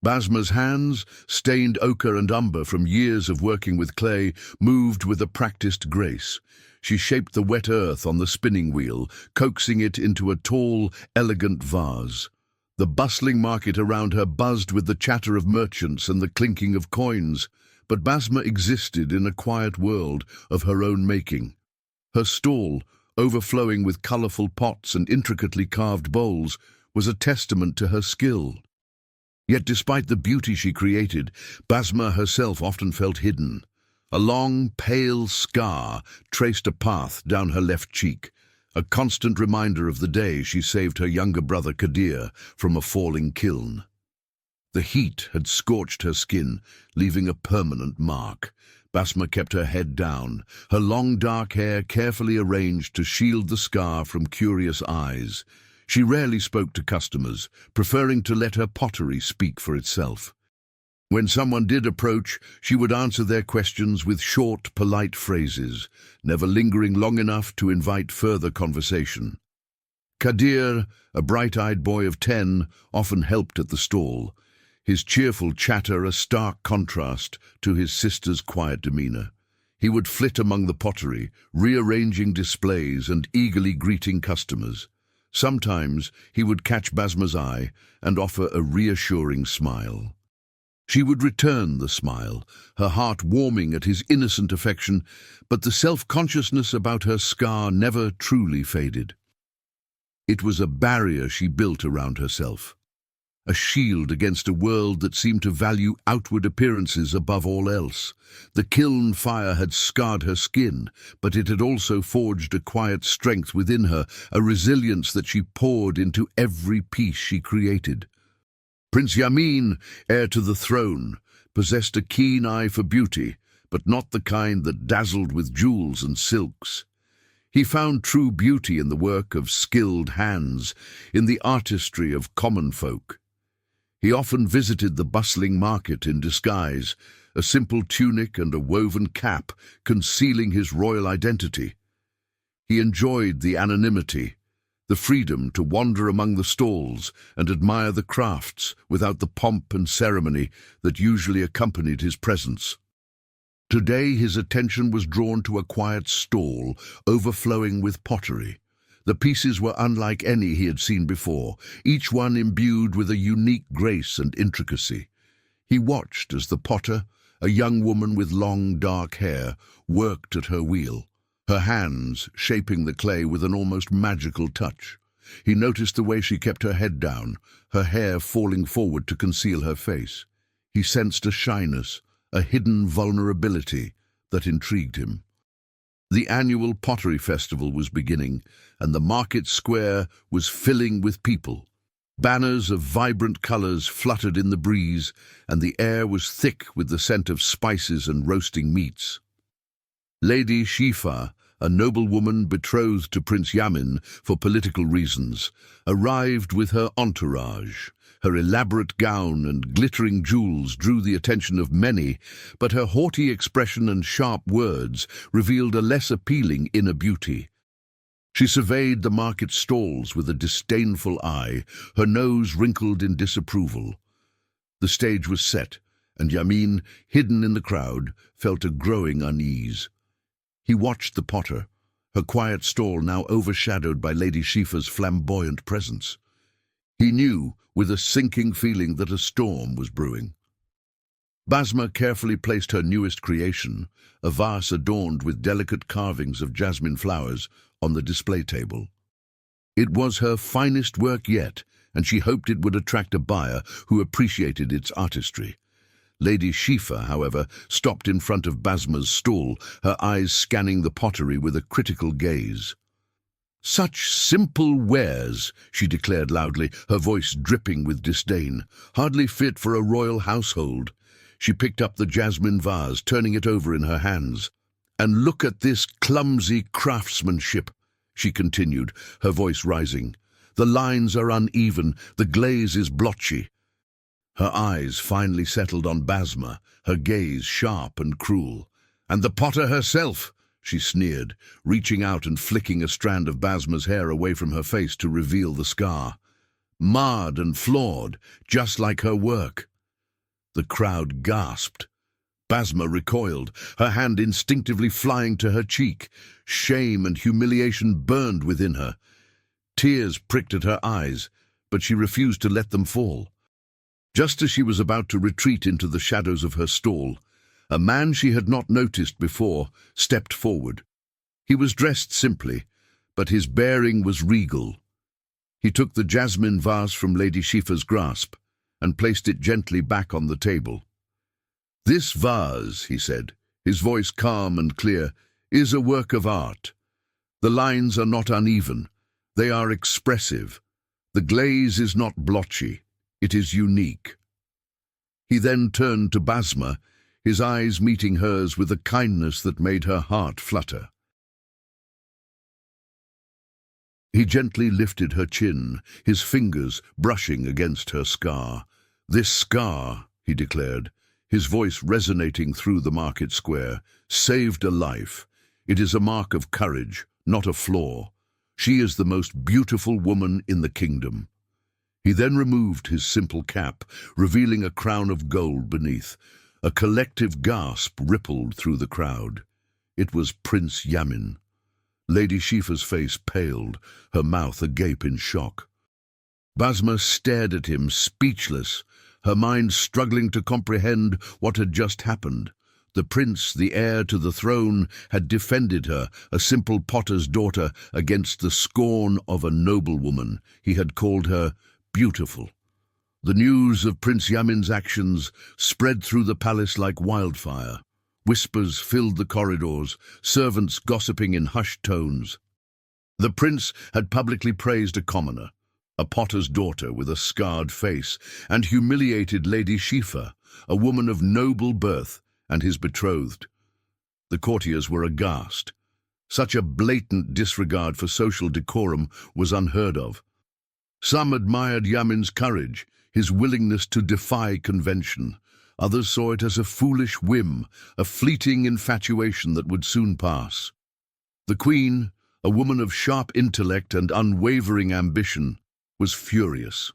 Basma's hands, stained ochre and umber from years of working with clay, moved with a practiced grace. She shaped the wet earth on the spinning wheel, coaxing it into a tall, elegant vase. The bustling market around her buzzed with the chatter of merchants and the clinking of coins, but Basma existed in a quiet world of her own making. Her stall, overflowing with colourful pots and intricately carved bowls, was a testament to her skill. Yet despite the beauty she created, Basma herself often felt hidden. A long, pale scar traced a path down her left cheek, a constant reminder of the day she saved her younger brother Kadir from a falling kiln. The heat had scorched her skin, leaving a permanent mark. Basma kept her head down, her long dark hair carefully arranged to shield the scar from curious eyes. She rarely spoke to customers, preferring to let her pottery speak for itself. When someone did approach, she would answer their questions with short, polite phrases, never lingering long enough to invite further conversation. Kadir, a bright-eyed boy of 10, often helped at the stall, his cheerful chatter a stark contrast to his sister's quiet demeanour. He would flit among the pottery, rearranging displays and eagerly greeting customers. Sometimes he would catch Basma's eye and offer a reassuring smile. She would return the smile, her heart warming at his innocent affection, but the self-consciousness about her scar never truly faded. It was a barrier she built around herself, a shield against a world that seemed to value outward appearances above all else. The kiln fire had scarred her skin, but it had also forged a quiet strength within her, a resilience that she poured into every piece she created. Prince Yamin, heir to the throne, possessed a keen eye for beauty, but not the kind that dazzled with jewels and silks. He found true beauty in the work of skilled hands, in the artistry of common folk. He often visited the bustling market in disguise, a simple tunic and a woven cap concealing his royal identity. He enjoyed the anonymity, the freedom to wander among the stalls and admire the crafts without the pomp and ceremony that usually accompanied his presence. Today his attention was drawn to a quiet stall overflowing with pottery. The pieces were unlike any he had seen before, each one imbued with a unique grace and intricacy. He watched as the potter, a young woman with long dark hair, worked at her wheel, her hands shaping the clay with an almost magical touch. He noticed the way she kept her head down, her hair falling forward to conceal her face. He sensed a shyness, a hidden vulnerability that intrigued him. The annual pottery festival was beginning, and the market square was filling with people. Banners of vibrant colors fluttered in the breeze, and the air was thick with the scent of spices and roasting meats. Lady Shifa, a noblewoman betrothed to Prince Yamin for political reasons, arrived with her entourage. Her elaborate gown and glittering jewels drew the attention of many, but her haughty expression and sharp words revealed a less appealing inner beauty. She surveyed the market stalls with a disdainful eye, her nose wrinkled in disapproval. The stage was set, and Yamin, hidden in the crowd, felt a growing unease. He watched the potter, her quiet stall now overshadowed by Lady Shifa's flamboyant presence. He knew, with a sinking feeling, that a storm was brewing. Basma carefully placed her newest creation, a vase adorned with delicate carvings of jasmine flowers, on the display table. It was her finest work yet, and she hoped it would attract a buyer who appreciated its artistry. Lady Shifa, however, stopped in front of Basma's stall, her eyes scanning the pottery with a critical gaze. "Such simple wares," she declared loudly, her voice dripping with disdain, "hardly fit for a royal household." She picked up the jasmine vase, turning it over in her hands. "And look at this clumsy craftsmanship," she continued, her voice rising. "The lines are uneven, the glaze is blotchy." Her eyes finally settled on Basma, her gaze sharp and cruel. "And the potter herself," she sneered, reaching out and flicking a strand of Basma's hair away from her face to reveal the scar. "Marred and flawed, just like her work." The crowd gasped. Basma recoiled, her hand instinctively flying to her cheek. Shame and humiliation burned within her. Tears pricked at her eyes, but she refused to let them fall. Just as she was about to retreat into the shadows of her stall, a man she had not noticed before stepped forward. He was dressed simply, but his bearing was regal. He took the jasmine vase from Lady Shifa's grasp and placed it gently back on the table. "This vase," he said, his voice calm and clear, "is a work of art. The lines are not uneven. They are expressive. The glaze is not blotchy. It is unique." He then turned to Basma, his eyes meeting hers with a kindness that made her heart flutter. He gently lifted her chin, his fingers brushing against her scar. "This scar," he declared, his voice resonating through the market square, "saved a life. It is a mark of courage, not a flaw. She is the most beautiful woman in the kingdom." He then removed his simple cap, revealing a crown of gold beneath. A collective gasp rippled through the crowd. It was Prince Yamin. Lady Shifa's face paled, her mouth agape in shock. Basma stared at him, speechless, her mind struggling to comprehend what had just happened. The prince, the heir to the throne, had defended her, a simple potter's daughter, against the scorn of a noblewoman. He had called her beautiful. The news of Prince Yamin's actions spread through the palace like wildfire. Whispers filled the corridors, servants gossiping in hushed tones. The prince had publicly praised a commoner, a potter's daughter with a scarred face, and humiliated Lady Shifa, a woman of noble birth, and his betrothed. The courtiers were aghast. Such a blatant disregard for social decorum was unheard of. Some admired Yamin's courage, his willingness to defy convention. Others saw it as a foolish whim, a fleeting infatuation that would soon pass. The queen, a woman of sharp intellect and unwavering ambition, was furious.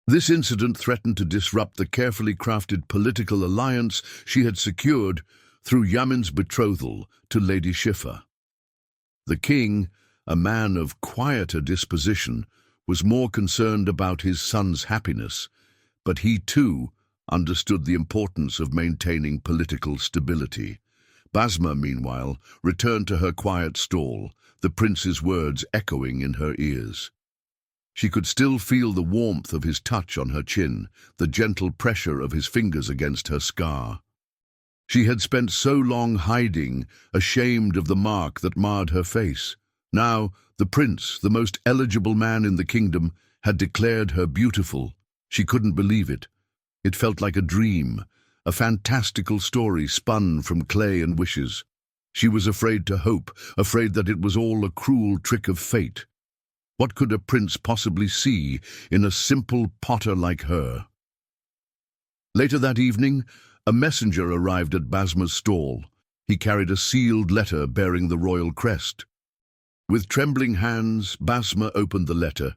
This incident threatened to disrupt the carefully crafted political alliance she had secured through Yamin's betrothal to Lady Shifa. The king, a man of quieter disposition, was more concerned about his son's happiness, but he too understood the importance of maintaining political stability. Basma, meanwhile, returned to her quiet stall, the prince's words echoing in her ears. She could still feel the warmth of his touch on her chin, the gentle pressure of his fingers against her scar. She had spent so long hiding, ashamed of the mark that marred her face. Now, the prince, the most eligible man in the kingdom, had declared her beautiful. She couldn't believe it. It felt like a dream, a fantastical story spun from clay and wishes. She was afraid to hope, afraid that it was all a cruel trick of fate. What could a prince possibly see in a simple potter like her? Later that evening, a messenger arrived at Basma's stall. He carried a sealed letter bearing the royal crest. With trembling hands, Basma opened the letter.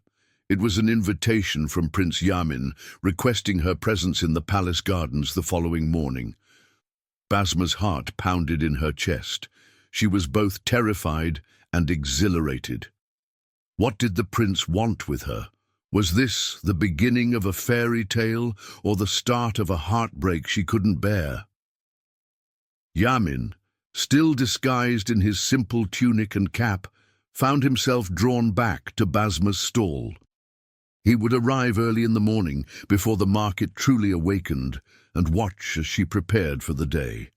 It was an invitation from Prince Yamin, requesting her presence in the palace gardens the following morning. Basma's heart pounded in her chest. She was both terrified and exhilarated. What did the prince want with her? Was this the beginning of a fairy tale or the start of a heartbreak she couldn't bear? Yamin, still disguised in his simple tunic and cap, found himself drawn back to Basma's stall. He would arrive early in the morning, before the market truly awakened, and watch as she prepared for the day.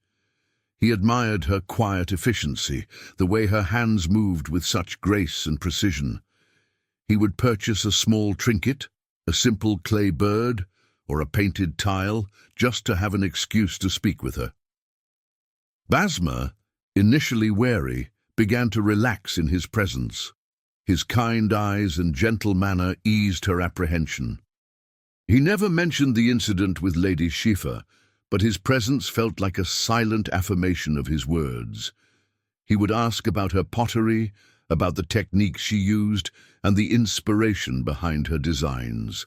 He admired her quiet efficiency, the way her hands moved with such grace and precision. He would purchase a small trinket, a simple clay bird, or a painted tile, just to have an excuse to speak with her. Basma, initially wary, began to relax in his presence. His kind eyes and gentle manner eased her apprehension. He never mentioned the incident with Lady Shifa, but his presence felt like a silent affirmation of his words. He would ask about her pottery, about the techniques she used, and the inspiration behind her designs.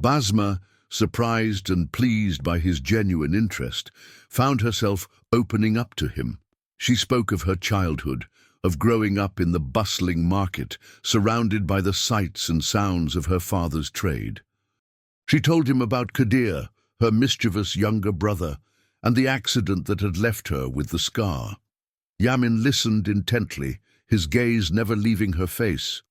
Basma, surprised and pleased by his genuine interest, found herself opening up to him. She spoke of her childhood, of growing up in the bustling market, surrounded by the sights and sounds of her father's trade. She told him about Kadir, her mischievous younger brother, and the accident that had left her with the scar. Yamin listened intently, his gaze never leaving her face.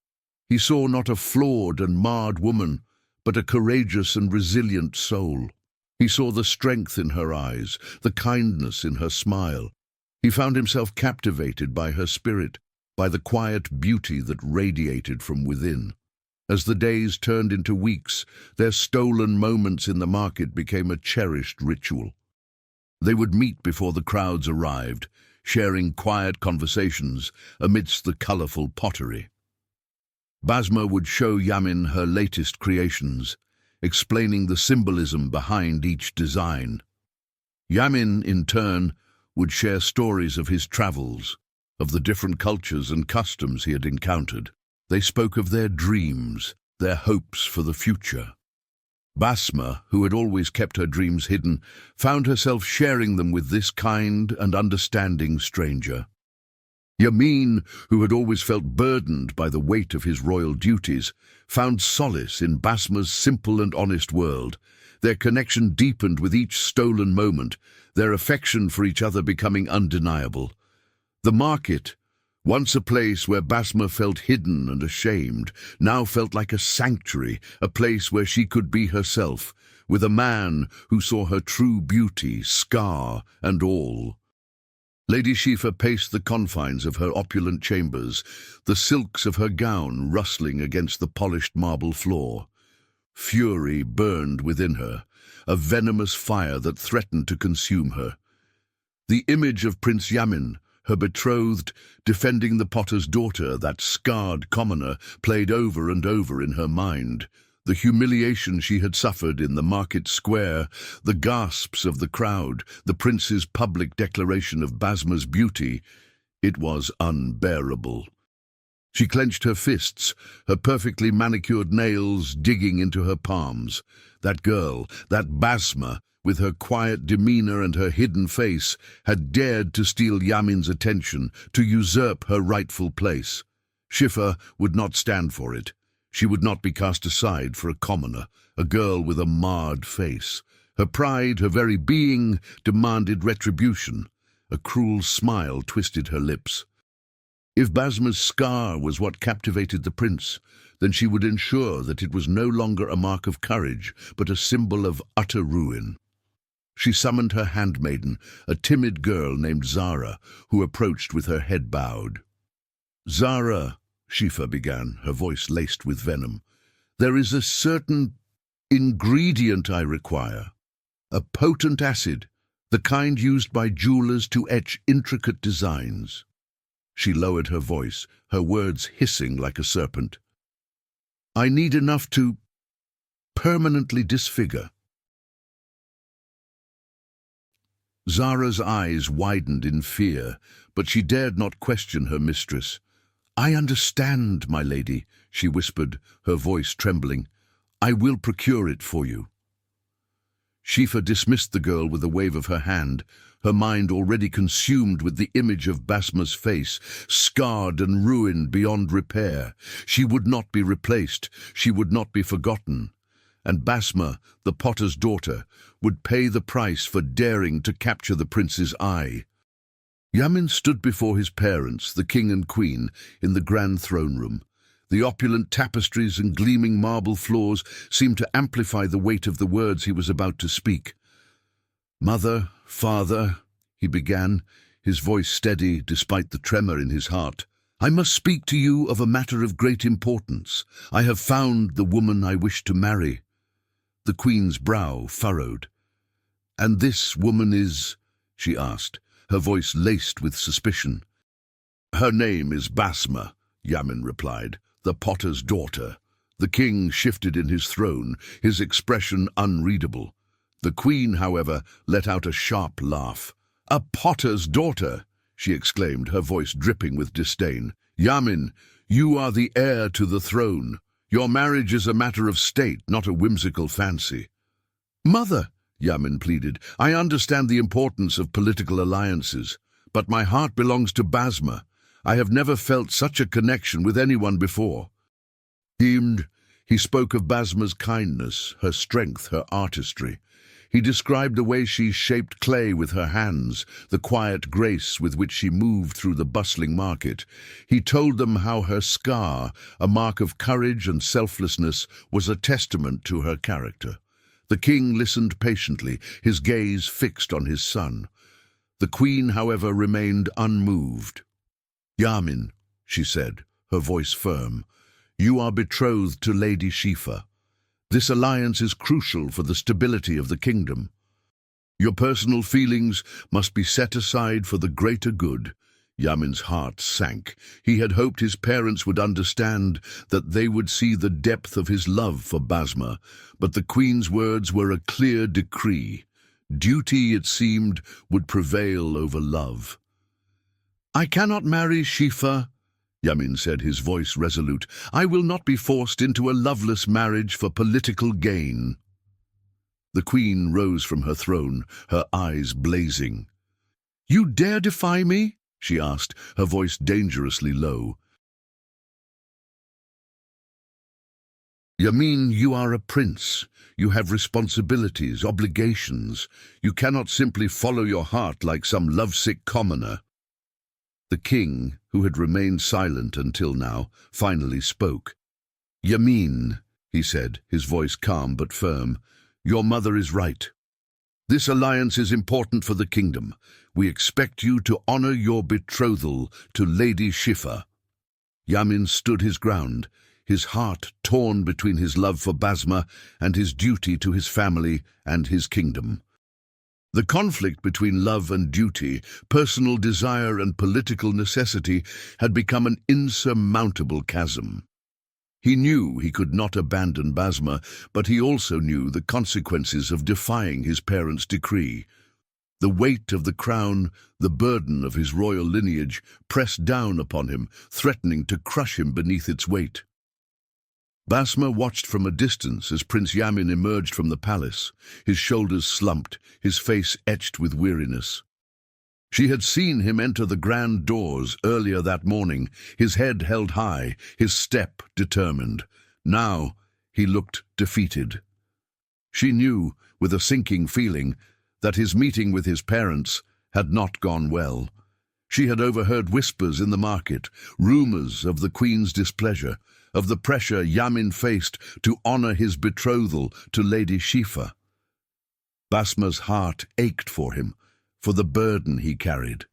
He saw not a flawed and marred woman, but a courageous and resilient soul. He saw the strength in her eyes, the kindness in her smile. He found himself captivated by her spirit, by the quiet beauty that radiated from within. As the days turned into weeks, their stolen moments in the market became a cherished ritual. They would meet before the crowds arrived, sharing quiet conversations amidst the colorful pottery. Basma would show Yamin her latest creations, explaining the symbolism behind each design. Yamin, in turn, would share stories of his travels, of the different cultures and customs he had encountered. They spoke of their dreams, their hopes for the future. Basma, who had always kept her dreams hidden, found herself sharing them with this kind and understanding stranger. Yamin, who had always felt burdened by the weight of his royal duties, found solace in Basma's simple and honest world. Their connection deepened with each stolen moment, their affection for each other becoming undeniable. The market, once a place where Basma felt hidden and ashamed, now felt like a sanctuary, a place where she could be herself, with a man who saw her true beauty, scar and all. Lady Shifa paced the confines of her opulent chambers, the silks of her gown rustling against the polished marble floor. Fury burned within her, a venomous fire that threatened to consume her. The image of Prince Yamin, her betrothed, defending the potter's daughter, that scarred commoner, played over and over in her mind. The humiliation she had suffered in the market square, the gasps of the crowd, the prince's public declaration of Basma's beauty, it was unbearable. She clenched her fists, her perfectly manicured nails digging into her palms. That girl, that Basma, with her quiet demeanor and her hidden face, had dared to steal Yamin's attention, to usurp her rightful place. Shifa would not stand for it. She would not be cast aside for a commoner, a girl with a marred face. Her pride, her very being, demanded retribution. A cruel smile twisted her lips. If Basma's scar was what captivated the prince, then she would ensure that it was no longer a mark of courage, but a symbol of utter ruin. She summoned her handmaiden, a timid girl named Zara, who approached with her head bowed. "Zara," Shifa began, her voice laced with venom, "there is a certain ingredient I require. A potent acid, the kind used by jewelers to etch intricate designs." She lowered her voice, her words hissing like a serpent. "I need enough to permanently disfigure." Zara's eyes widened in fear, but she dared not question her mistress. "I understand, my lady," she whispered, her voice trembling. "I will procure it for you." Shifa dismissed the girl with a wave of her hand, her mind already consumed with the image of Basma's face, scarred and ruined beyond repair. She would not be replaced, she would not be forgotten. And Basma, the potter's daughter, would pay the price for daring to capture the prince's eye. Yamin stood before his parents, the king and queen, in the grand throne room. The opulent tapestries and gleaming marble floors seemed to amplify the weight of the words he was about to speak. "Mother, father," he began, his voice steady despite the tremor in his heart, "I must speak to you of a matter of great importance. I have found the woman I wish to marry." The queen's brow furrowed. "And this woman is?" she asked, her voice laced with suspicion. "Her name is Basma," Yamin replied, "the potter's daughter." The king shifted in his throne, his expression unreadable. The queen, however, let out a sharp laugh. "A potter's daughter!" she exclaimed, her voice dripping with disdain. "Yamin, you are the heir to the throne. Your marriage is a matter of state, not a whimsical fancy." Mother, Yamin pleaded, I understand the importance of political alliances, but my heart belongs to Basma. I have never felt such a connection with anyone before. He spoke of Basma's kindness, her strength, her artistry. He described the way she shaped clay with her hands, the quiet grace with which she moved through the bustling market. He told them how her scar, a mark of courage and selflessness, was a testament to her character. The king listened patiently, his gaze fixed on his son. The queen, however, remained unmoved. Yamin, she said, her voice firm, you are betrothed to Lady Shifa. This alliance is crucial for the stability of the kingdom. Your personal feelings must be set aside for the greater good. Yamin's heart sank. He had hoped his parents would understand, that they would see the depth of his love for Basma, but the queen's words were a clear decree. Duty, it seemed, would prevail over love. I cannot marry Shifa, Yamin said, his voice resolute. I will not be forced into a loveless marriage for political gain. The queen rose from her throne, her eyes blazing. You dare defy me? She asked, her voice dangerously low. Yamin, you are a prince. You have responsibilities, obligations. You cannot simply follow your heart like some lovesick commoner. The king, who had remained silent until now, finally spoke. Yamin, he said, his voice calm but firm, your mother is right. This alliance is important for the kingdom. We expect you to honor your betrothal to Lady Shifa. Yamin stood his ground, his heart torn between his love for Basma and his duty to his family and his kingdom. The conflict between love and duty, personal desire and political necessity, had become an insurmountable chasm. He knew he could not abandon Basma, but he also knew the consequences of defying his parents' decree. The weight of the crown, the burden of his royal lineage, pressed down upon him, threatening to crush him beneath its weight. Basma watched from a distance as Prince Yamin emerged from the palace, his shoulders slumped, his face etched with weariness. She had seen him enter the grand doors earlier that morning, his head held high, his step determined. Now he looked defeated. She knew, with a sinking feeling, that his meeting with his parents had not gone well. She had overheard whispers in the market, rumors of the queen's displeasure, of the pressure Yamin faced to honor his betrothal to Lady Shifa. Basma's heart ached for him, for the burden he carried.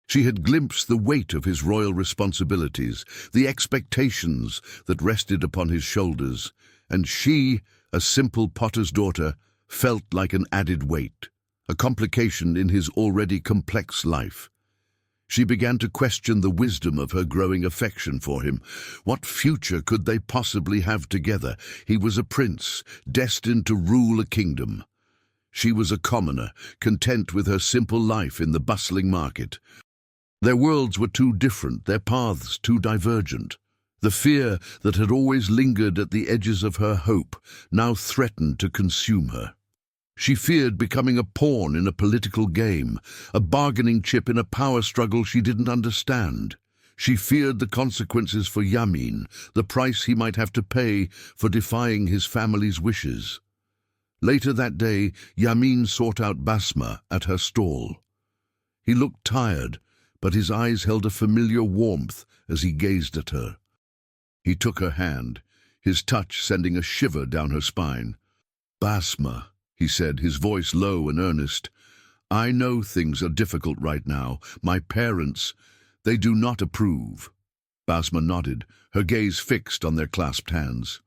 She had glimpsed the weight of his royal responsibilities, the expectations that rested upon his shoulders, and she, a simple potter's daughter, felt like an added weight, a complication in his already complex life. She began to question the wisdom of her growing affection for him. What future could they possibly have together? He was a prince, destined to rule a kingdom. She was a commoner, content with her simple life in the bustling market. Their worlds were too different, their paths too divergent. The fear that had always lingered at the edges of her hope now threatened to consume her. She feared becoming a pawn in a political game, a bargaining chip in a power struggle she didn't understand. She feared the consequences for Yamin, the price he might have to pay for defying his family's wishes. Later that day, Yamin sought out Basma at her stall. He looked tired, but his eyes held a familiar warmth as he gazed at her. He took her hand, his touch sending a shiver down her spine. Basma, he said, his voice low and earnest, I know things are difficult right now. My parents, they do not approve. Basma nodded, her gaze fixed on their clasped hands.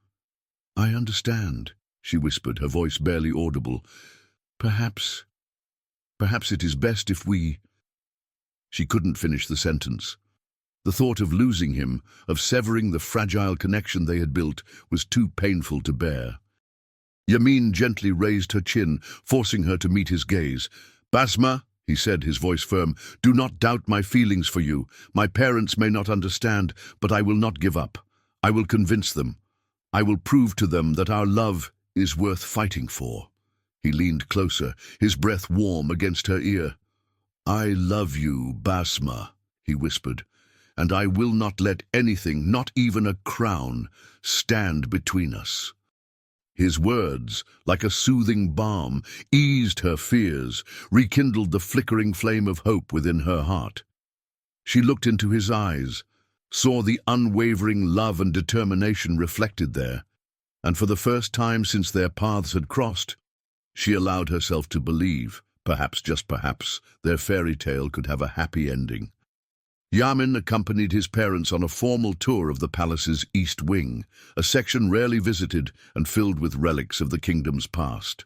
I understand, she whispered, her voice barely audible. Perhaps it is best if we... She couldn't finish the sentence. The thought of losing him, of severing the fragile connection they had built, was too painful to bear. Yamin gently raised her chin, forcing her to meet his gaze. Basma, he said, his voice firm, do not doubt my feelings for you. My parents may not understand, but I will not give up. I will convince them. I will prove to them that our love is worth fighting for. He leaned closer, his breath warm against her ear. "I love you, Basma," he whispered, "and I will not let anything, not even a crown, stand between us." His words, like a soothing balm, eased her fears, rekindled the flickering flame of hope within her heart. She looked into his eyes, saw the unwavering love and determination reflected there, and for the first time since their paths had crossed, she allowed herself to believe, perhaps, just perhaps, their fairy tale could have a happy ending. Yamin accompanied his parents on a formal tour of the palace's east wing, a section rarely visited and filled with relics of the kingdom's past.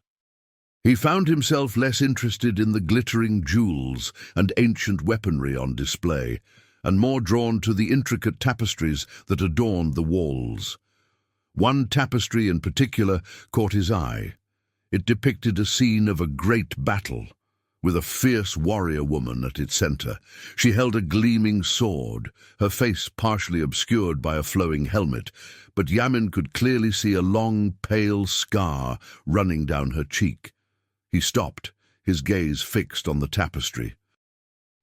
He found himself less interested in the glittering jewels and ancient weaponry on display, and more drawn to the intricate tapestries that adorned the walls. One tapestry in particular caught his eye. It depicted a scene of a great battle, with a fierce warrior woman at its center. She held a gleaming sword, her face partially obscured by a flowing helmet, but Yamin could clearly see a long, pale scar running down her cheek. He stopped, his gaze fixed on the tapestry.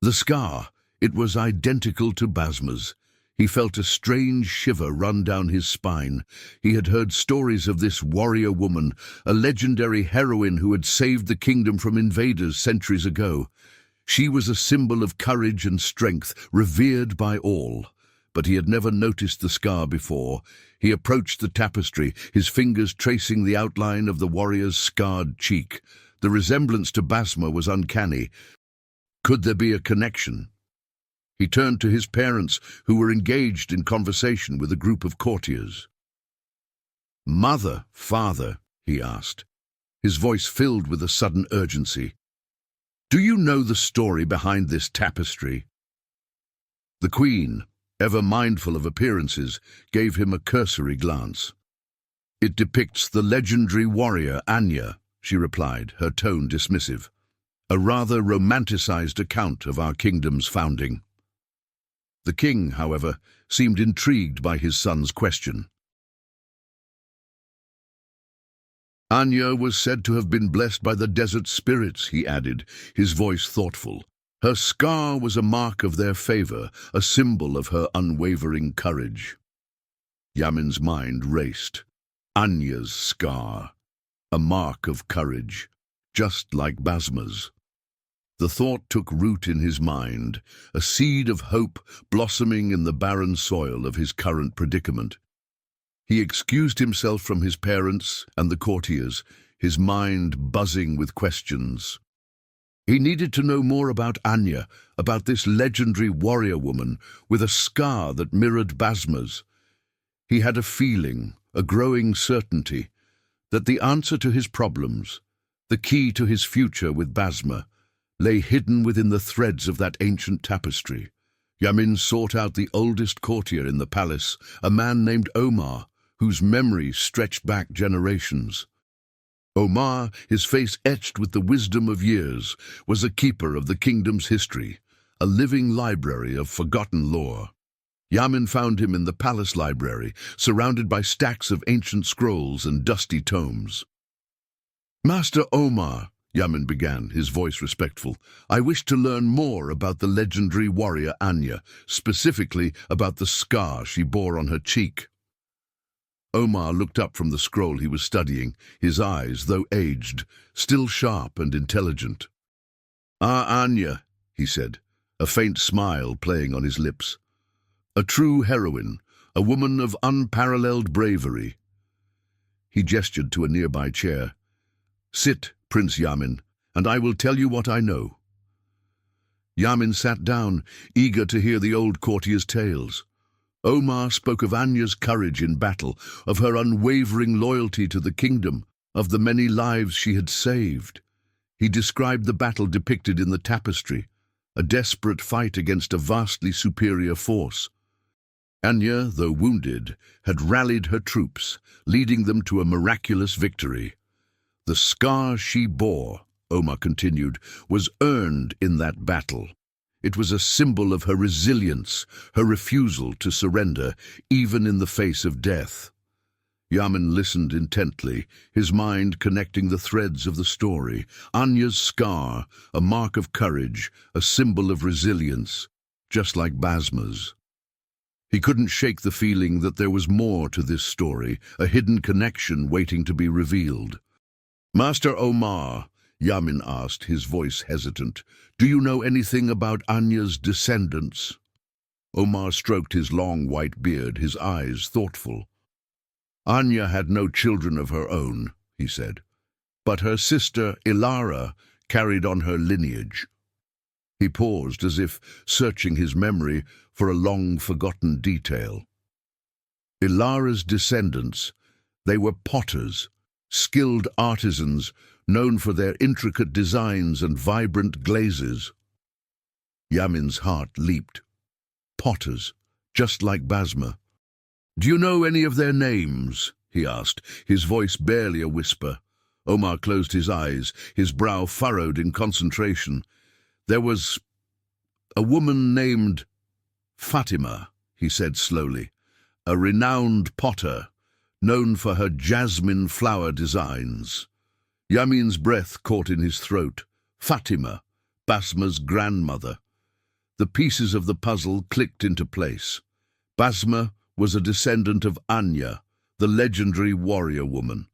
The scar, it was identical to Basma's. He felt a strange shiver run down his spine. He had heard stories of this warrior woman, a legendary heroine who had saved the kingdom from invaders centuries ago. She was a symbol of courage and strength, revered by all. But he had never noticed the scar before. He approached the tapestry, his fingers tracing the outline of the warrior's scarred cheek. The resemblance to Basma was uncanny. Could there be a connection? He turned to his parents, who were engaged in conversation with a group of courtiers. "Mother, father," he asked, his voice filled with a sudden urgency, "do you know the story behind this tapestry?" The queen, ever mindful of appearances, gave him a cursory glance. "It depicts the legendary warrior Anya," she replied, her tone dismissive. "A rather romanticized account of our kingdom's founding." The king, however, seemed intrigued by his son's question. "Anya was said to have been blessed by the desert spirits," he added, his voice thoughtful. "Her scar was a mark of their favor, a symbol of her unwavering courage." Yamin's mind raced. Anya's scar, a mark of courage, just like Basma's. The thought took root in his mind, a seed of hope blossoming in the barren soil of his current predicament. He excused himself from his parents and the courtiers, his mind buzzing with questions. He needed to know more about Anya, about this legendary warrior woman with a scar that mirrored Basma's. He had a feeling, a growing certainty, that the answer to his problems, the key to his future with Basma, lay hidden within the threads of that ancient tapestry. Yamin sought out the oldest courtier in the palace, a man named Omar, whose memory stretched back generations. Omar, his face etched with the wisdom of years, was a keeper of the kingdom's history, a living library of forgotten lore. Yamin found him in the palace library, surrounded by stacks of ancient scrolls and dusty tomes. "Master Omar," Yamin began, his voice respectful, "I wish to learn more about the legendary warrior Anya, specifically about the scar she bore on her cheek." Omar looked up from the scroll he was studying, his eyes, though aged, still sharp and intelligent. "Ah, Anya," he said, a faint smile playing on his lips. "A true heroine, a woman of unparalleled bravery." He gestured to a nearby chair. "Sit, Prince Yamin, and I will tell you what I know." Yamin sat down, eager to hear the old courtier's tales. Omar spoke of Anya's courage in battle, of her unwavering loyalty to the kingdom, of the many lives she had saved. He described the battle depicted in the tapestry, a desperate fight against a vastly superior force. Anya, though wounded, had rallied her troops, leading them to a miraculous victory. "The scar she bore," Omar continued, "was earned in that battle. It was a symbol of her resilience, her refusal to surrender, even in the face of death." Yamin listened intently, his mind connecting the threads of the story. Anya's scar, a mark of courage, a symbol of resilience, just like Basma's. He couldn't shake the feeling that there was more to this story, a hidden connection waiting to be revealed. "Master Omar," Yamin asked, his voice hesitant, "do you know anything about Anya's descendants?" Omar stroked his long white beard, his eyes thoughtful. "Anya had no children of her own," he said, "but her sister Ilara carried on her lineage." He paused as if searching his memory for a long-forgotten detail. Ilara's descendants, they were potters, skilled artisans known for their intricate designs and vibrant glazes. Yamin's heart leaped. Potters, just like Basma. "Do you know any of their names?" he asked, his voice barely a whisper. Omar closed his eyes, his brow furrowed in concentration. "There was a woman named Fatima," he said slowly, "a renowned potter, known for her jasmine flower designs." Yamin's breath caught in his throat. Fatima, Basma's grandmother. The pieces of the puzzle clicked into place. Basma was a descendant of Anya, the legendary warrior woman.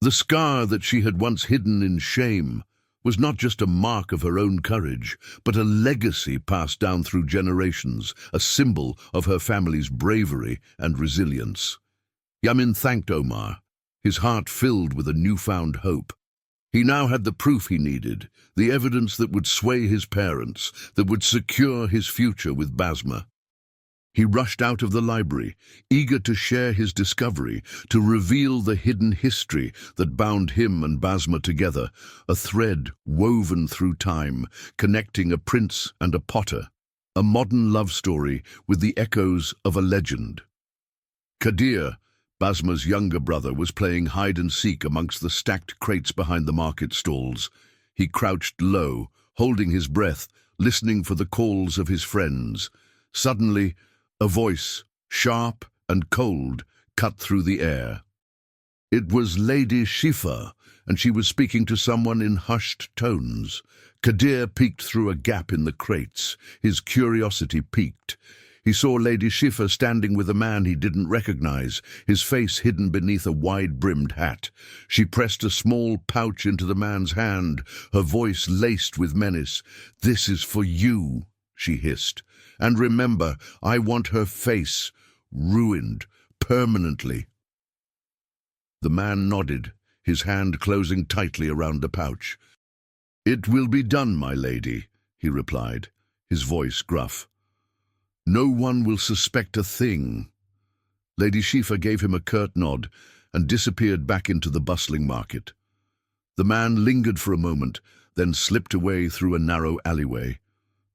The scar that she had once hidden in shame was not just a mark of her own courage, but a legacy passed down through generations, a symbol of her family's bravery and resilience. Yamin thanked Omar, his heart filled with a newfound hope. He now had the proof he needed, the evidence that would sway his parents, that would secure his future with Basma. He rushed out of the library, eager to share his discovery, to reveal the hidden history that bound him and Basma together, a thread woven through time, connecting a prince and a potter, a modern love story with the echoes of a legend. Kadir, Basma's younger brother, was playing hide-and-seek amongst the stacked crates behind the market stalls. He crouched low, holding his breath, listening for the calls of his friends. Suddenly, a voice, sharp and cold, cut through the air. It was Lady Shifa, and she was speaking to someone in hushed tones. Kadir peeked through a gap in the crates. His curiosity piqued. He saw Lady Shifa standing with a man he didn't recognize, his face hidden beneath a wide-brimmed hat. She pressed a small pouch into the man's hand, her voice laced with menace. "This is for you," she hissed. "And remember, I want her face ruined permanently." The man nodded, his hand closing tightly around the pouch. "It will be done, my lady," he replied, his voice gruff. "No one will suspect a thing." Lady Shifa gave him a curt nod and disappeared back into the bustling market. The man lingered for a moment, then slipped away through a narrow alleyway.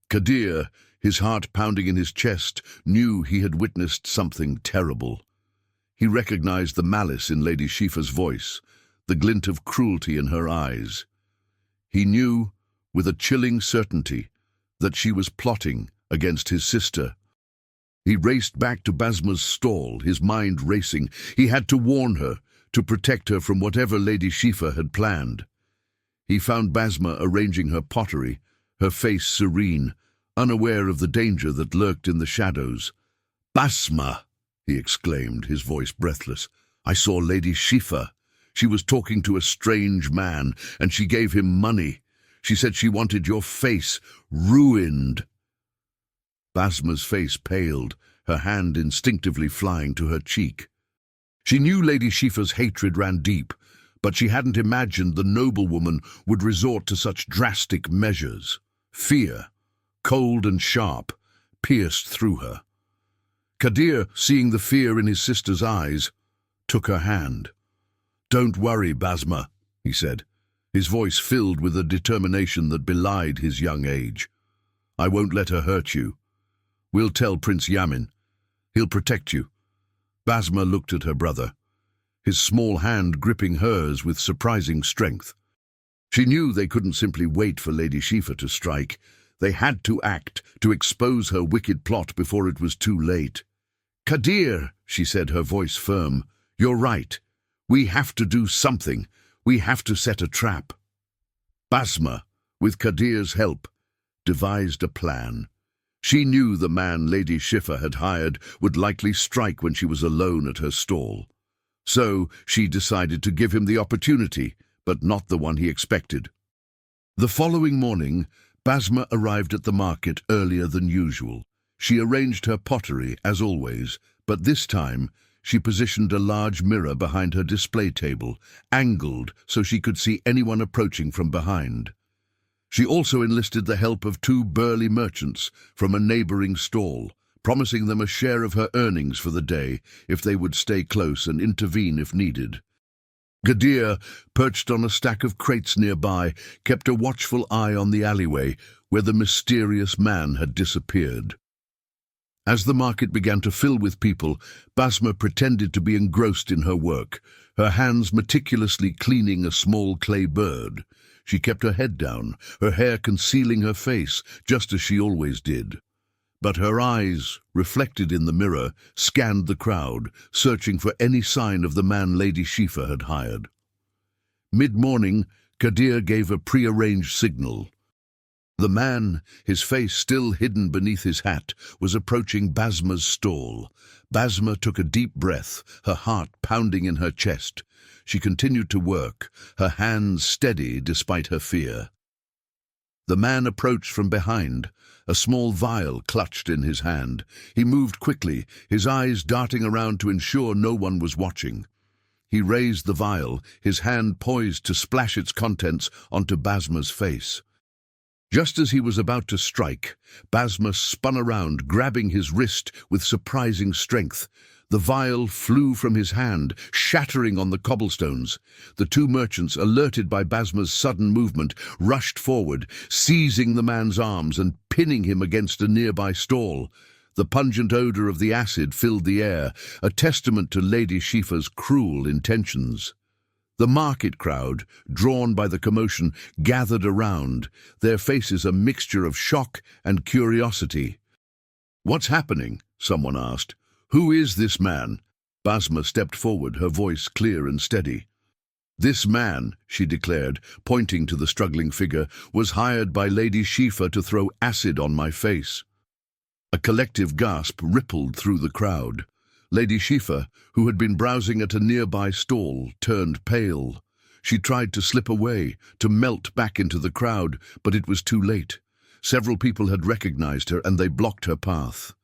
Kadir, his heart pounding in his chest, knew he had witnessed something terrible. He recognized the malice in Lady Shifa's voice, the glint of cruelty in her eyes. He knew, with a chilling certainty, that she was plotting against his sister. He raced back to Basma's stall, his mind racing. He had to warn her, to protect her from whatever Lady Shifa had planned. He found Basma arranging her pottery, her face serene, unaware of the danger that lurked in the shadows. "Basma!" he exclaimed, his voice breathless. "I saw Lady Shifa. She was talking to a strange man, and she gave him money. She said she wanted your face ruined." Basma's face paled, her hand instinctively flying to her cheek. She knew Lady Shifa's hatred ran deep, but she hadn't imagined the noblewoman would resort to such drastic measures. Fear, cold and sharp, pierced through her. Kadir, seeing the fear in his sister's eyes, took her hand. "Don't worry, Basma," he said, his voice filled with a determination that belied his young age. "I won't let her hurt you. We'll tell Prince Yamin. He'll protect you." Basma looked at her brother, his small hand gripping hers with surprising strength. She knew they couldn't simply wait for Lady Shifa to strike. They had to act, to expose her wicked plot before it was too late. "Kadir," she said, her voice firm, You're right. We have to do something. We have to set a trap. Basma, with Kadir's help, devised a plan. She knew the man Lady Schiffer had hired would likely strike when she was alone at her stall. So she decided to give him the opportunity, but not the one he expected. The following morning, Basma arrived at the market earlier than usual. She arranged her pottery, as always, but this time she positioned a large mirror behind her display table, angled so she could see anyone approaching from behind. She also enlisted the help of 2 burly merchants from a neighboring stall, promising them a share of her earnings for the day if they would stay close and intervene if needed. Kadir, perched on a stack of crates nearby, kept a watchful eye on the alleyway where the mysterious man had disappeared. As the market began to fill with people, Basma pretended to be engrossed in her work, her hands meticulously cleaning a small clay bird. She kept her head down, her hair concealing her face, just as she always did. But her eyes, reflected in the mirror, scanned the crowd, searching for any sign of the man Lady Schiffer had hired. Mid-morning, Kadir gave a prearranged signal. The man, his face still hidden beneath his hat, was approaching Basma's stall. Basma took a deep breath, her heart pounding in her chest. She continued to work, her hands steady despite her fear. The man approached from behind, a small vial clutched in his hand. He moved quickly, his eyes darting around to ensure no one was watching. He raised the vial, his hand poised to splash its contents onto Basma's face. Just as he was about to strike, Basma spun around, grabbing his wrist with surprising strength. The vial flew from his hand, shattering on the cobblestones. The 2 merchants, alerted by Basma's sudden movement, rushed forward, seizing the man's arms and pinning him against a nearby stall. The pungent odor of the acid filled the air, a testament to Lady Schiffer's cruel intentions. The market crowd, drawn by the commotion, gathered around, their faces a mixture of shock and curiosity. "What's happening?" someone asked. "Who is this man?" Basma stepped forward, her voice clear and steady. "This man," she declared, pointing to the struggling figure, "was hired by Lady Schiffer to throw acid on my face." A collective gasp rippled through the crowd. Lady Schiffer, who had been browsing at a nearby stall, turned pale. She tried to slip away, to melt back into the crowd, but it was too late. Several people had recognized her, and they blocked her path.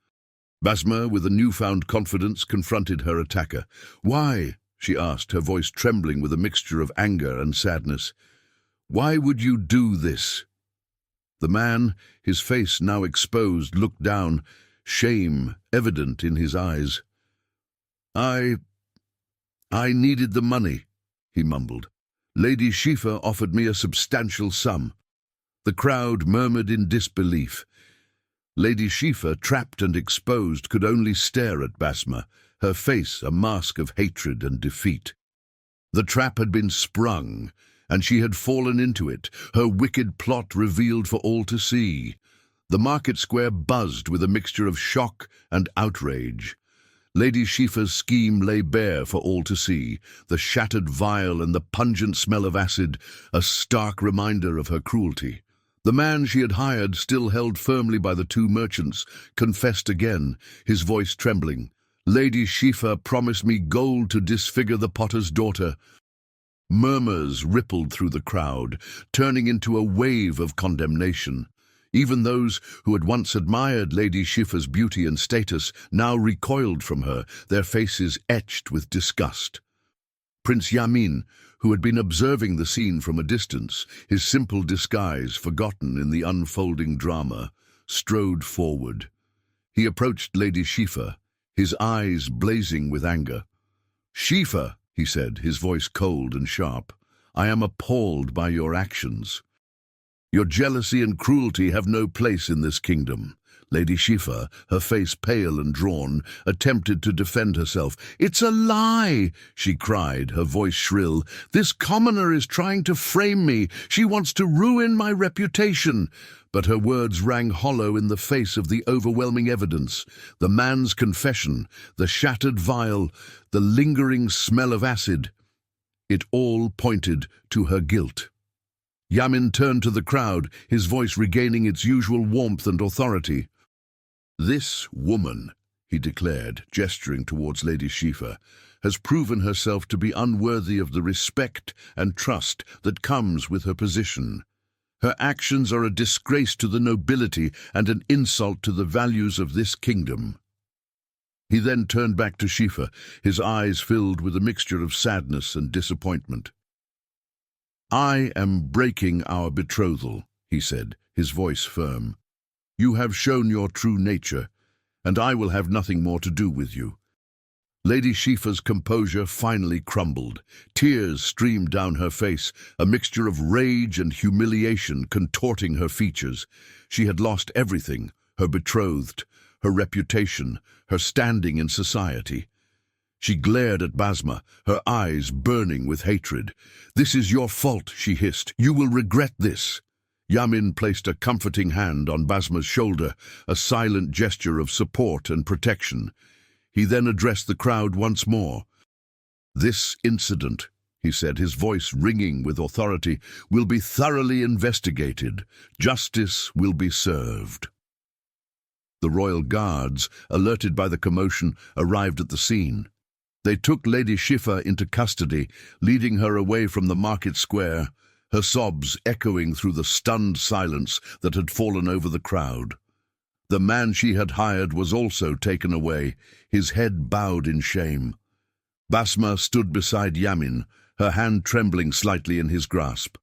Basma, with a newfound confidence, confronted her attacker. "Why?" she asked, her voice trembling with a mixture of anger and sadness. "Why would you do this?" The man, his face now exposed, looked down, shame evident in his eyes. I needed the money," he mumbled. "Lady Schiffer offered me a substantial sum." The crowd murmured in disbelief. Lady Schiffer, trapped and exposed, could only stare at Basma, her face a mask of hatred and defeat. The trap had been sprung, and she had fallen into it, her wicked plot revealed for all to see. The market square buzzed with a mixture of shock and outrage. Lady Schiffer's scheme lay bare for all to see, the shattered vial and the pungent smell of acid, a stark reminder of her cruelty. The man she had hired, still held firmly by the 2 merchants, confessed again, his voice trembling. "Lady Schiffer promised me gold to disfigure the potter's daughter." Murmurs rippled through the crowd, turning into a wave of condemnation. Even those who had once admired Lady Schiffer's beauty and status now recoiled from her, their faces etched with disgust. Prince Yamin, who had been observing the scene from a distance, his simple disguise forgotten in the unfolding drama, strode forward. He approached Lady Schiffer, his eyes blazing with anger. "Schiffer," he said, his voice cold and sharp, "I am appalled by your actions. Your jealousy and cruelty have no place in this kingdom. Lady Shifa, her face pale and drawn, attempted to defend herself. "It's a lie!" she cried, her voice shrill. "This commoner is trying to frame me. She wants to ruin my reputation." But her words rang hollow in the face of the overwhelming evidence. The man's confession, the shattered vial, the lingering smell of acid. It all pointed to her guilt. Yamin turned to the crowd, his voice regaining its usual warmth and authority. "This woman," he declared, gesturing towards Lady Shifa, "has proven herself to be unworthy of the respect and trust that comes with her position. Her actions are a disgrace to the nobility and an insult to the values of this kingdom." He then turned back to Shifa, his eyes filled with a mixture of sadness and disappointment. "I am breaking our betrothal," he said, his voice firm. "You have shown your true nature, and I will have nothing more to do with you." Lady Shifa's composure finally crumbled. Tears streamed down her face, a mixture of rage and humiliation contorting her features. She had lost everything, her betrothed, her reputation, her standing in society. She glared at Basma, her eyes burning with hatred. "This is your fault," she hissed. "You will regret this." Yamin placed a comforting hand on Basma's shoulder, a silent gesture of support and protection. He then addressed the crowd once more. "This incident," he said, his voice ringing with authority, "will be thoroughly investigated. Justice will be served." The royal guards, alerted by the commotion, arrived at the scene. They took Lady Shifa into custody, leading her away from the market square, her sobs echoing through the stunned silence that had fallen over the crowd. The man she had hired was also taken away, his head bowed in shame. Basma stood beside Yamin, her hand trembling slightly in his grasp.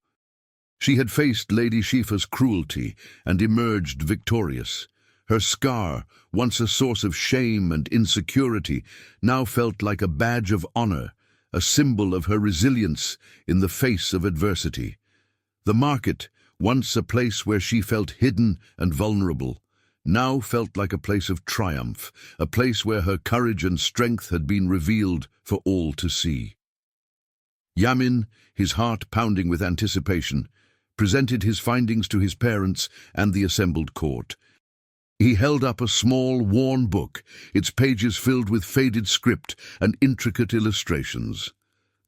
She had faced Lady Shifa's cruelty and emerged victorious. Her scar, once a source of shame and insecurity, now felt like a badge of honor, a symbol of her resilience in the face of adversity. The market, once a place where she felt hidden and vulnerable, now felt like a place of triumph, a place where her courage and strength had been revealed for all to see. Yamin, his heart pounding with anticipation, presented his findings to his parents and the assembled court. He held up a small, worn book, its pages filled with faded script and intricate illustrations.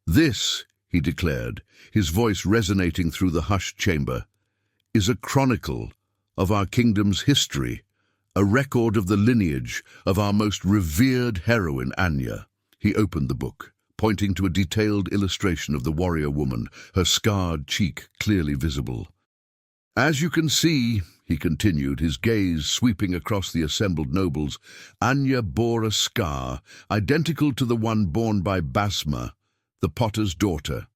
"This," he declared, his voice resonating through the hushed chamber, "is a chronicle of our kingdom's history, a record of the lineage of our most revered heroine, Anya." He opened the book, pointing to a detailed illustration of the warrior woman, her scarred cheek clearly visible. "As you can see," he continued, his gaze sweeping across the assembled nobles, "Anya bore a scar identical to the one borne by Basma, the potter's daughter."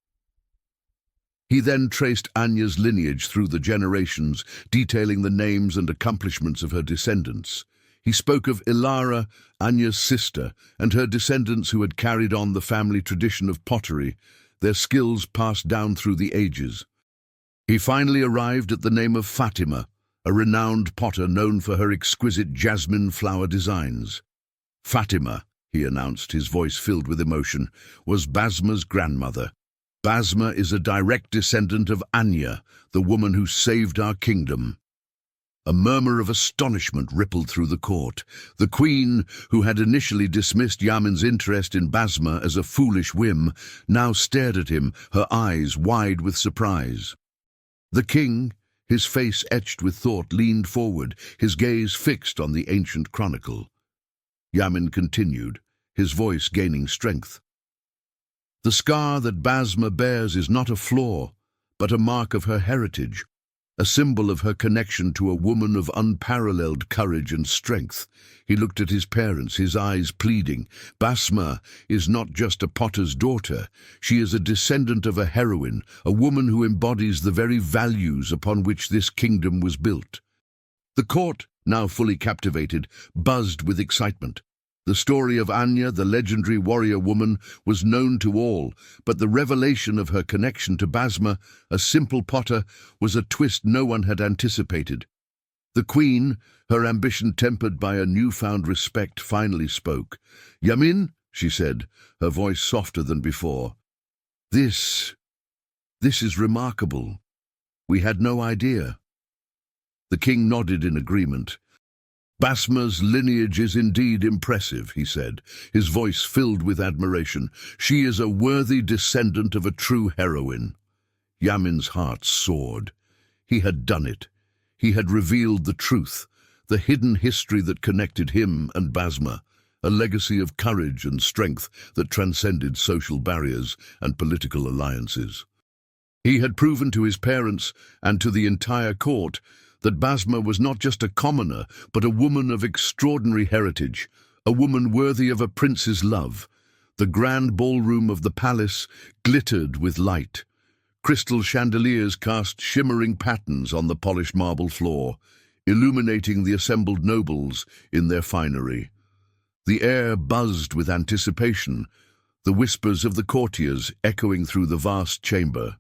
He then traced Anya's lineage through the generations, detailing the names and accomplishments of her descendants. He spoke of Ilara, Anya's sister, and her descendants who had carried on the family tradition of pottery, their skills passed down through the ages. He finally arrived at the name of Fatima, a renowned potter known for her exquisite jasmine flower designs. Fatima, he announced, his voice filled with emotion, was Basma's grandmother. Basma is a direct descendant of Anya, the woman who saved our kingdom. A murmur of astonishment rippled through the court. The queen, who had initially dismissed Yamin's interest in Basma as a foolish whim, now stared at him, her eyes wide with surprise. The king, his face etched with thought, leaned forward, his gaze fixed on the ancient chronicle. Yamin continued, his voice gaining strength. "The scar that Basma bears is not a flaw, but a mark of her heritage, a symbol of her connection to a woman of unparalleled courage and strength." He looked at his parents, his eyes pleading. "Basma is not just a potter's daughter. She is a descendant of a heroine, a woman who embodies the very values upon which this kingdom was built." The court, now fully captivated, buzzed with excitement. The story of Anya, the legendary warrior woman, was known to all, but the revelation of her connection to Basma, a simple potter, was a twist no one had anticipated. The queen, her ambition tempered by a newfound respect, finally spoke. "Yamin," she said, her voice softer than before. This is remarkable. We had no idea." The king nodded in agreement. "Basma's lineage is indeed impressive," he said, his voice filled with admiration. "She is a worthy descendant of a true heroine." Yamin's heart soared. He had done it. He had revealed the truth, the hidden history that connected him and Basma, a legacy of courage and strength that transcended social barriers and political alliances. He had proven to his parents and to the entire court that Basma was not just a commoner, but a woman of extraordinary heritage, a woman worthy of a prince's love. The grand ballroom of the palace glittered with light. Crystal chandeliers cast shimmering patterns on the polished marble floor, illuminating the assembled nobles in their finery. The air buzzed with anticipation, the whispers of the courtiers echoing through the vast chamber.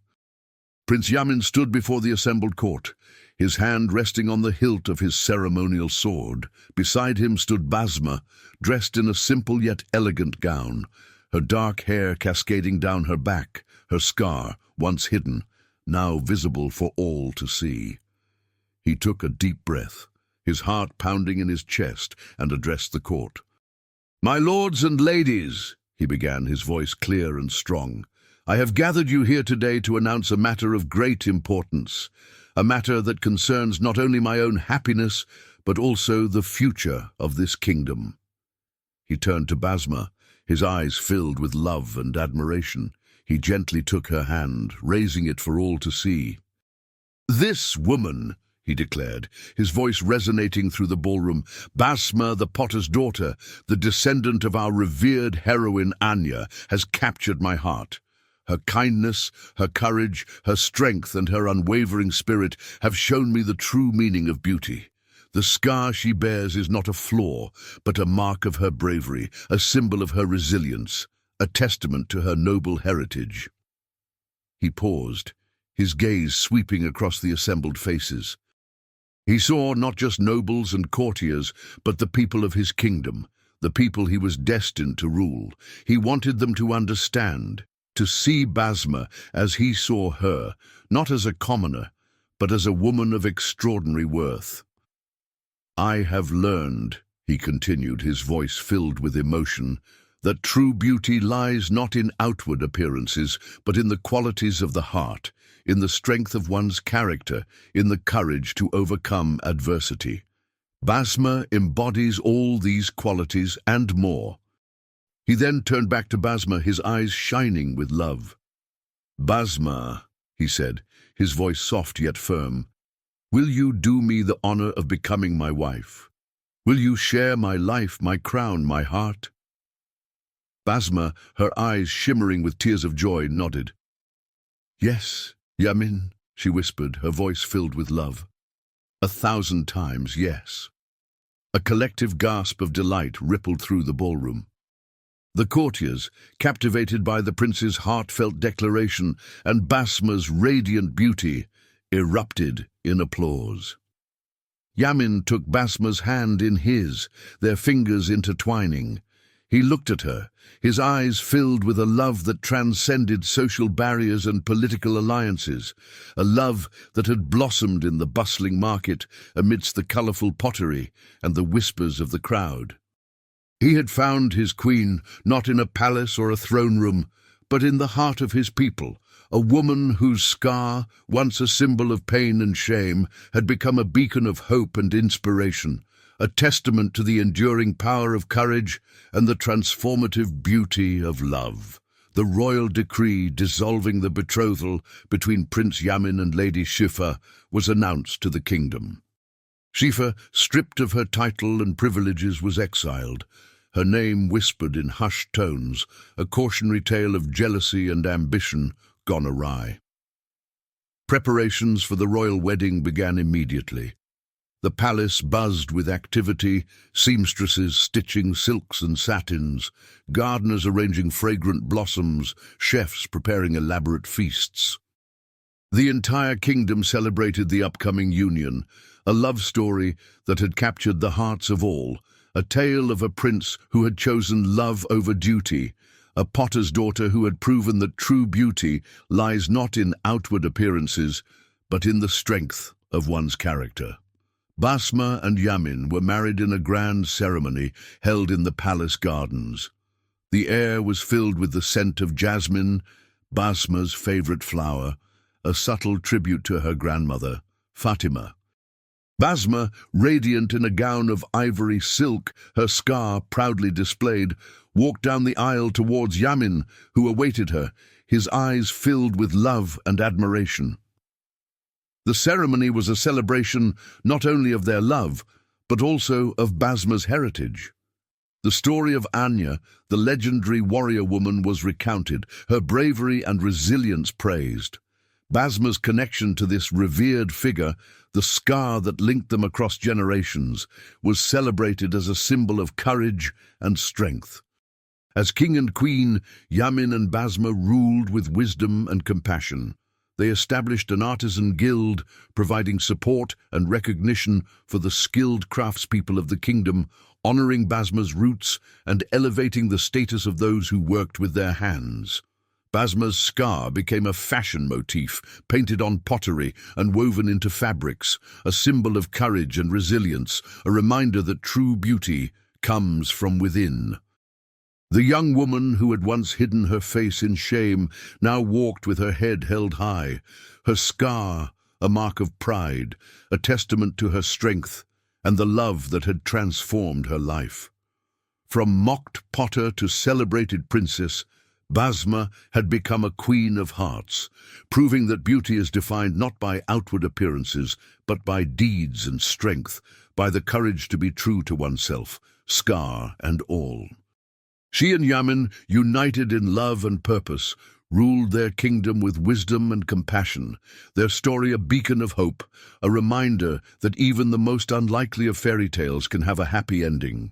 Prince Yamin stood before the assembled court, his hand resting on the hilt of his ceremonial sword. Beside him stood Basma, dressed in a simple yet elegant gown, her dark hair cascading down her back, her scar, once hidden, now visible for all to see. He took a deep breath, his heart pounding in his chest, and addressed the court. "My lords and ladies," he began, his voice clear and strong, "I have gathered you here today to announce a matter of great importance, a matter that concerns not only my own happiness, but also the future of this kingdom." He turned to Basma, his eyes filled with love and admiration. He gently took her hand, raising it for all to see. "This woman," he declared, his voice resonating through the ballroom, "Basma, the potter's daughter, the descendant of our revered heroine Anya, has captured my heart. Her kindness, her courage, her strength, and her unwavering spirit have shown me the true meaning of beauty. The scar she bears is not a flaw, but a mark of her bravery, a symbol of her resilience, a testament to her noble heritage." He paused, his gaze sweeping across the assembled faces. He saw not just nobles and courtiers, but the people of his kingdom, the people he was destined to rule. He wanted them to understand, to see Basma as he saw her, not as a commoner, but as a woman of extraordinary worth. "I have learned," he continued, his voice filled with emotion, "that true beauty lies not in outward appearances, but in the qualities of the heart, in the strength of one's character, in the courage to overcome adversity. Basma embodies all these qualities and more." He then turned back to Basma, his eyes shining with love. "Basma," he said, his voice soft yet firm, "will you do me the honor of becoming my wife? Will you share my life, my crown, my heart?" Basma, her eyes shimmering with tears of joy, nodded. "Yes, Yamin," she whispered, her voice filled with love. 1,000 times yes." A collective gasp of delight rippled through the ballroom. The courtiers, captivated by the prince's heartfelt declaration and Basma's radiant beauty, erupted in applause. Yamin took Basma's hand in his, their fingers intertwining. He looked at her, his eyes filled with a love that transcended social barriers and political alliances, a love that had blossomed in the bustling market amidst the colorful pottery and the whispers of the crowd. He had found his queen not in a palace or a throne room, but in the heart of his people, a woman whose scar, once a symbol of pain and shame, had become a beacon of hope and inspiration, a testament to the enduring power of courage and the transformative beauty of love. The royal decree dissolving the betrothal between Prince Yamin and Lady Shifa was announced to the kingdom. Shifa, stripped of her title and privileges, was exiled, her name whispered in hushed tones, a cautionary tale of jealousy and ambition gone awry. Preparations for the royal wedding began immediately. The palace buzzed with activity, seamstresses stitching silks and satins, gardeners arranging fragrant blossoms, chefs preparing elaborate feasts. The entire kingdom celebrated the upcoming union, a love story that had captured the hearts of all, a tale of a prince who had chosen love over duty, a potter's daughter who had proven that true beauty lies not in outward appearances, but in the strength of one's character. Basma and Yamin were married in a grand ceremony held in the palace gardens. The air was filled with the scent of jasmine, Basma's favorite flower, a subtle tribute to her grandmother, Fatima. Basma, radiant in a gown of ivory silk, her scar proudly displayed, walked down the aisle towards Yamin, who awaited her, his eyes filled with love and admiration. The ceremony was a celebration not only of their love, but also of Basma's heritage. The story of Anya, the legendary warrior woman, was recounted, her bravery and resilience praised. Basma's connection to this revered figure, the scar that linked them across generations, was celebrated as a symbol of courage and strength. As king and queen, Yamin and Basma ruled with wisdom and compassion. They established an artisan guild, providing support and recognition for the skilled craftspeople of the kingdom, honoring Basma's roots and elevating the status of those who worked with their hands. Basma's scar became a fashion motif, painted on pottery and woven into fabrics, a symbol of courage and resilience, a reminder that true beauty comes from within. The young woman who had once hidden her face in shame now walked with her head held high, her scar a mark of pride, a testament to her strength and the love that had transformed her life. From mocked potter to celebrated princess, Basma had become a queen of hearts, proving that beauty is defined not by outward appearances, but by deeds and strength, by the courage to be true to oneself, scar and all. She and Yamin, united in love and purpose, ruled their kingdom with wisdom and compassion, their story a beacon of hope, a reminder that even the most unlikely of fairy tales can have a happy ending.